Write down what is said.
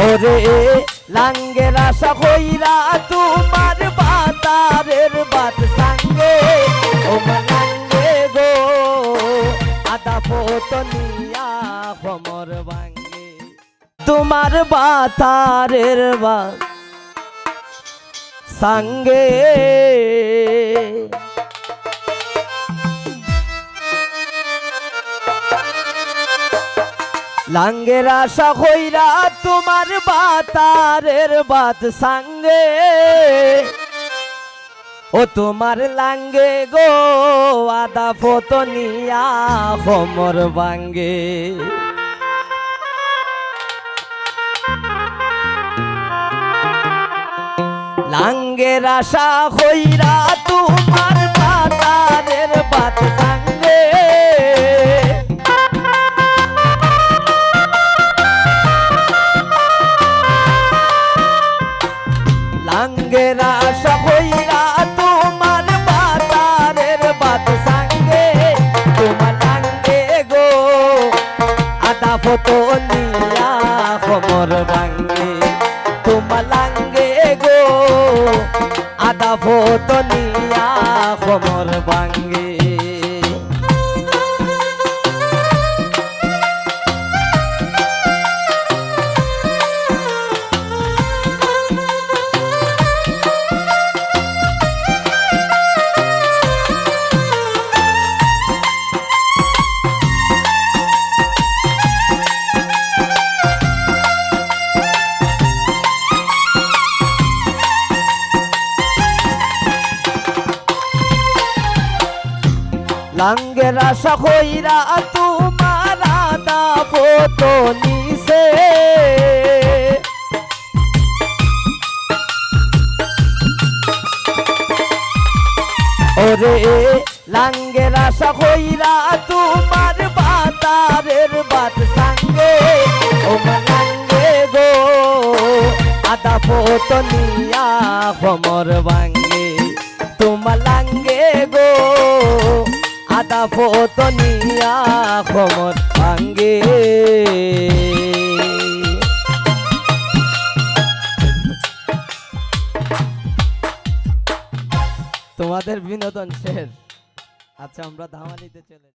ওরে লাঙ্গের আশা কইরা তোমার বাতারের বাত সঙ্গে ও লাঙ্গে গো আদা পতনিয়া কোমর ভাঙ্গে তোমার বাতারের বাত সঙ্গে লাঙ্গের আশা কইরা তোমার বাতারের বাত সঙ্গে ও তোমার লাঙ্গে গো আদা পতনিয়া কোমর ভাঙ্গে লাঙ্গের আশা কইরা তোমার বাতারের বাত সঙ্গে লাঙ্গের আশা কইরা তোমার বাতারের বাত সঙ্গে তোমার লাঙ্গে গো আদা পতনিয়া কোমর ভাঙ্গে তোমার লাঙ্গে গো আদা পতনিয়া কোমর ভাঙ্গে লাঙ্গের আশা কইরা তোমার আদা পতনিছে ওরে লাঙ্গের আশা কইরা তোমার বাতারের বাত সঙ্গে ও লাঙ্গে গো আদা পতনিয়া কোমর ভাঙ্গে তোমার লাঙ্গে গো আদা পতনিয়া কোমর ভাঙ্গে তোমাদের বিনোদন শেষ। আচ্ছা আমরা ধামালিতে চলে